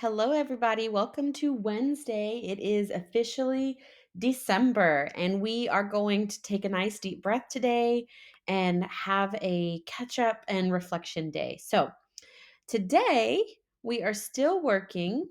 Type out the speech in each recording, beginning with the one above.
Hello, everybody. Welcome to Wednesday. It is officially December, and we are going to take a nice deep breath today and have a catch up and reflection day. So, today we are still working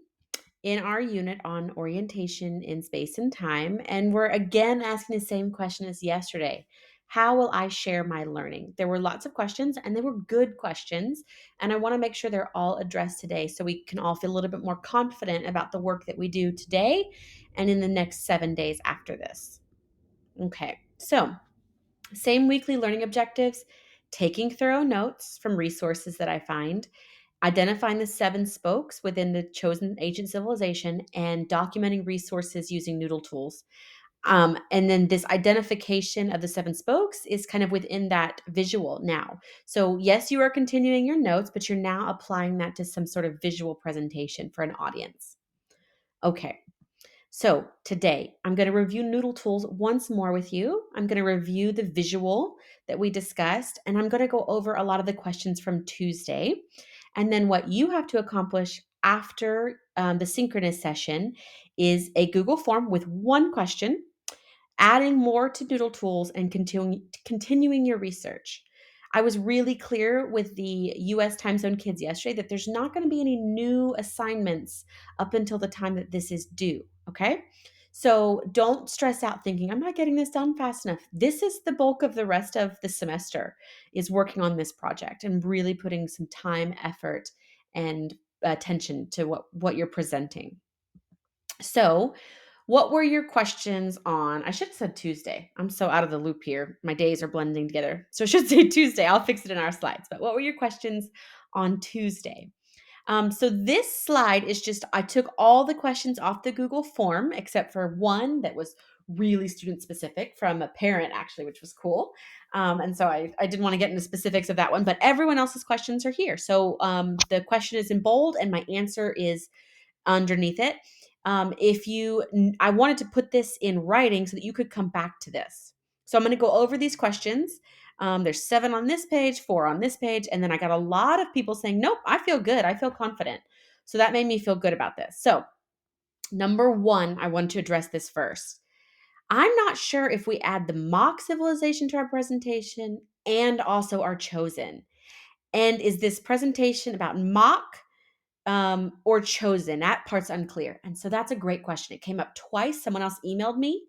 in our unit on orientation in space and time. And we're again asking the same question as yesterday. How will I share my learning? There were lots of questions and they were good questions. And I want to make sure they're all addressed today so we can all feel a little bit more confident about the work that we do today and in the next 7 days after this. Okay, so same weekly learning objectives, taking thorough notes from resources that I find, identifying the seven spokes within the chosen ancient civilization, and documenting resources using Noodle tools. And then this identification of the seven spokes is kind of within that visual now. So, yes, you are continuing your notes, but you're now applying that to some sort of visual presentation for an audience. Okay. So today I'm going to review Noodle Tools once more with you. I'm going to review the visual that we discussed, and I'm going to go over a lot of the questions from Tuesday. And then what you have to accomplish after the synchronous session is a Google form with one question, adding more to Noodle Tools and continuing your research. I was really clear with the US time zone kids yesterday that there's not going to be any new assignments up until the time that this is due. Okay. So don't stress out thinking, I'm not getting this done fast enough. This is the bulk of the rest of the semester is working on this project and really putting some time, effort, and attention to what you're presenting. So, what were your questions on? I should have said Tuesday. I'm so out of the loop here. My days are blending together. So I should say Tuesday. I'll fix it in our slides. But what were your questions on Tuesday? So this slide is just, I took all the questions off the Google form, except for one that was really student specific from a parent, actually, which was cool. And so I didn't want to get into specifics of that one, but everyone else's questions are here. So the question is in bold and my answer is underneath it. I wanted to put this in writing so that you could come back to this. So I'm going to go over these questions. There's 7 on this page, 4 on this page, and then I got a lot of people saying, "Nope, I feel good. I feel confident." So that made me feel good about this. So number one, I want to address this first. I'm not sure if we add the mock civilization to our presentation and also our chosen. And is this presentation about mock or chosen? That part's unclear. And so that's a great question. It came up twice. Someone else emailed me.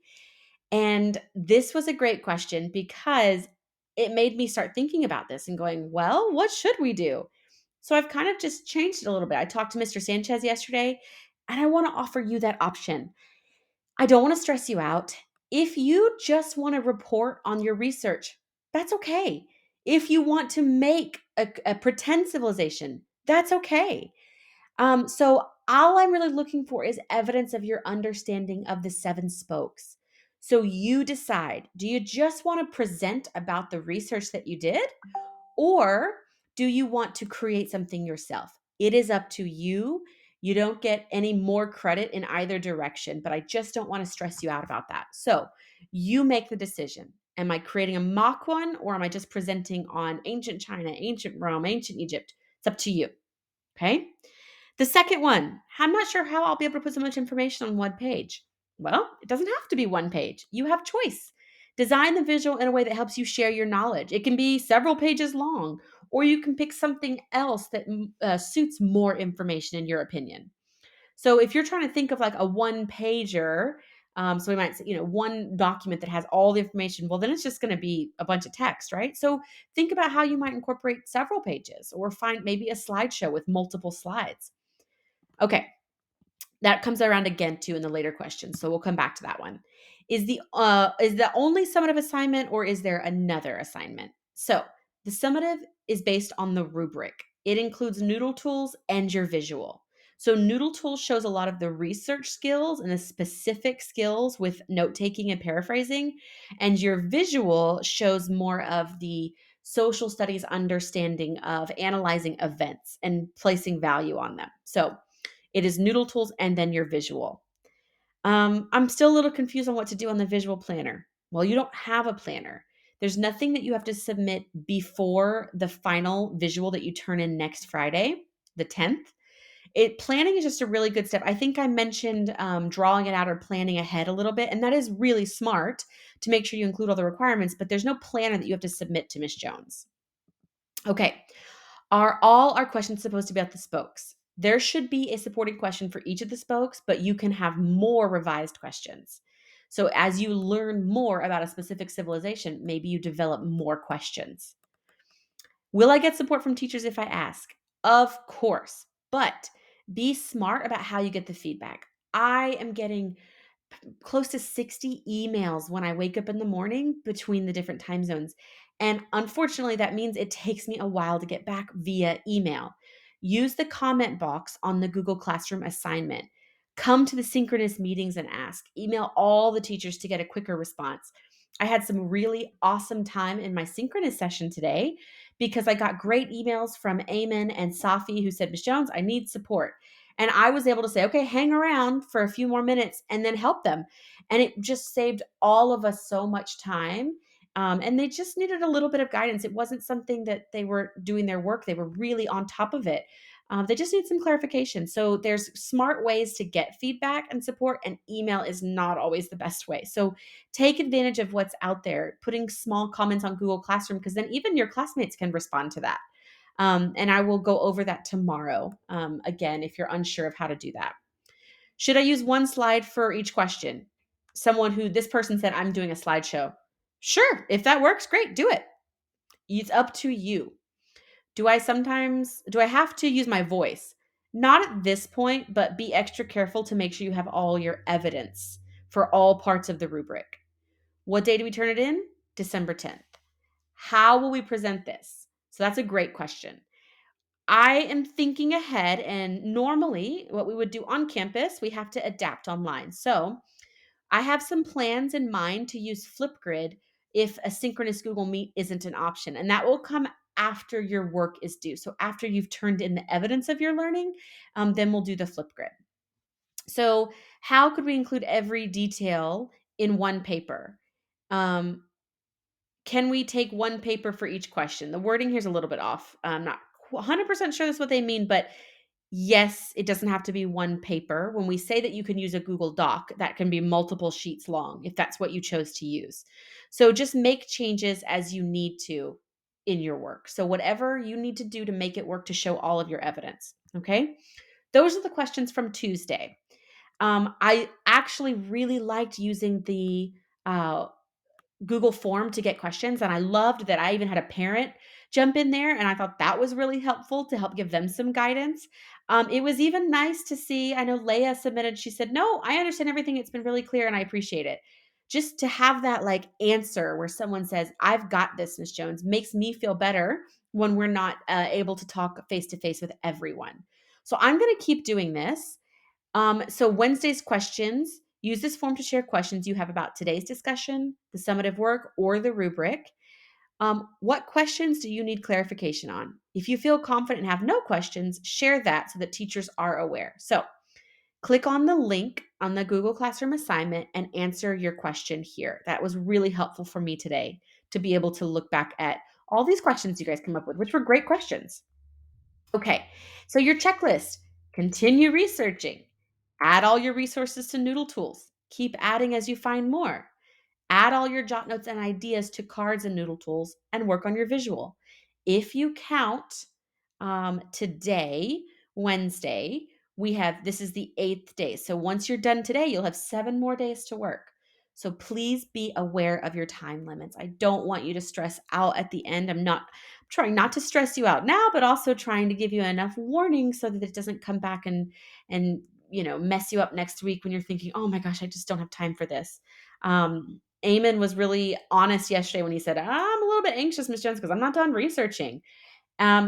And this was a great question because it made me start thinking about this and going, well, what should we do? So I've kind of just changed it a little bit. I talked to Mr. Sanchez yesterday, and I want to offer you that option. I don't want to stress you out. If you just want to report on your research, that's okay. If you want to make a pretend civilization, that's okay. So all I'm really looking for is evidence of your understanding of the seven spokes. So you decide, do you just want to present about the research that you did? Or do you want to create something yourself? It is up to you. You don't get any more credit in either direction, but I just don't want to stress you out about that. So you make the decision. Am I creating a mock one or am I just presenting on ancient China, ancient Rome, ancient Egypt? It's up to you. Okay. The second one, I'm not sure how I'll be able to put so much information on one page. Well, it doesn't have to be one page. You have choice. Design the visual in a way that helps you share your knowledge. It can be several pages long, or you can pick something else that suits more information in your opinion. So if you're trying to think of like a one pager, so we might say, one document that has all the information, well, then it's just going to be a bunch of text, right? So think about how you might incorporate several pages or find maybe a slideshow with multiple slides. Okay, that comes around again too in the later questions, so we'll come back to that one. Is the only summative assignment or is there another assignment? So the summative is based on the rubric. It includes Noodle Tools and your visual. So Noodle Tools shows a lot of the research skills and the specific skills with note taking and paraphrasing, and your visual shows more of the social studies understanding of analyzing events and placing value on them. So it is Noodle Tools and then your visual. I'm still a little confused on what to do on the visual planner. Well, you don't have a planner. There's nothing that you have to submit before the final visual that you turn in next Friday, the 10th. Planning is just a really good step. I think I mentioned drawing it out or planning ahead a little bit, and that is really smart to make sure you include all the requirements, but there's no planner that you have to submit to Miss Jones. Okay. Are all our questions supposed to be about the spokes? There should be a supporting question for each of the spokes, but you can have more revised questions. So as you learn more about a specific civilization, maybe you develop more questions. Will I get support from teachers if I ask? Of course, but be smart about how you get the feedback. I am getting close to 60 emails when I wake up in the morning between the different time zones. And unfortunately, that means it takes me a while to get back via email. Use the comment box on the Google Classroom assignment. Come to the synchronous meetings and ask. Email all the teachers to get a quicker response. I had some really awesome time in my synchronous session today because I got great emails from Eamon and Safi who said, Miss Jones, I need support. And I was able to say, okay, hang around for a few more minutes and then help them. And it just saved all of us so much time. And they just needed a little bit of guidance. It wasn't something that they were doing their work, they were really on top of it. They just need some clarification. So there's smart ways to get feedback and support, and email is not always the best way. So take advantage of what's out there, putting small comments on Google Classroom, because then even your classmates can respond to that. And I will go over that tomorrow again if you're unsure of how to do that. Should I use one slide for each question? This person said, I'm doing a slideshow. Sure, if that works, great, do it. It's up to you. Do I have to use my voice? Not at this point, but be extra careful to make sure you have all your evidence for all parts of the rubric. What day do we turn it in? December 10th. How will we present this? So that's a great question. I am thinking ahead, and normally what we would do on campus, we have to adapt online. So I have some plans in mind to use Flipgrid if a synchronous Google Meet isn't an option, and that will come after your work is due. So after you've turned in the evidence of your learning, then we'll do the Flipgrid. So how could we include every detail in one paper? Um, can we take one paper for each question? The wording here is a little bit off. I'm not 100% sure that's what they mean, but yes, it doesn't have to be one paper. When we say that you can use a Google Doc, that can be multiple sheets long if that's what you chose to use. So just make changes as you need to in your work. So whatever you need to do to make it work to show all of your evidence. Okay. Those are the questions from Tuesday. I actually really liked using the uh, Google form to get questions. And I loved that I even had a parent jump in there. And I thought that was really helpful to help give them some guidance. It was even nice to see, I know Leah submitted, she said, no, I understand everything. It's been really clear and I appreciate it. Just to have that like answer where someone says, I've got this, Miss Jones, makes me feel better when we're not able to talk face to face with everyone. So I'm going to keep doing this. So Wednesday's questions, use this form to share questions you have about today's discussion, the summative work, or the rubric. What questions do you need clarification on? If you feel confident and have no questions, share that so that teachers are aware. So click on the link on the Google Classroom assignment and answer your question here. That was really helpful for me today to be able to look back at all these questions you guys come up with, which were great questions. Okay, so your checklist, continue researching, add all your resources to Noodle Tools, keep adding as you find more, add all your jot notes and ideas to cards and Noodle Tools, and work on your visual. If you count today, Wednesday, this is the 8th day. So once you're done today, you'll have 7 more days to work. So please be aware of your time limits. I don't want you to stress out at the end. I'm trying not to stress you out now, but also trying to give you enough warning so that it doesn't come back and mess you up next week when you're thinking, oh my gosh, I just don't have time for this. Eamon was really honest yesterday when he said, I'm a little bit anxious, Miss Jones, because I'm not done researching.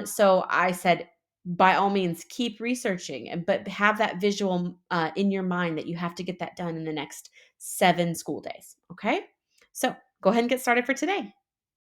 So I said, by all means, keep researching, but have that visual in your mind that you have to get that done in the next 7 school days. Okay. So go ahead and get started for today.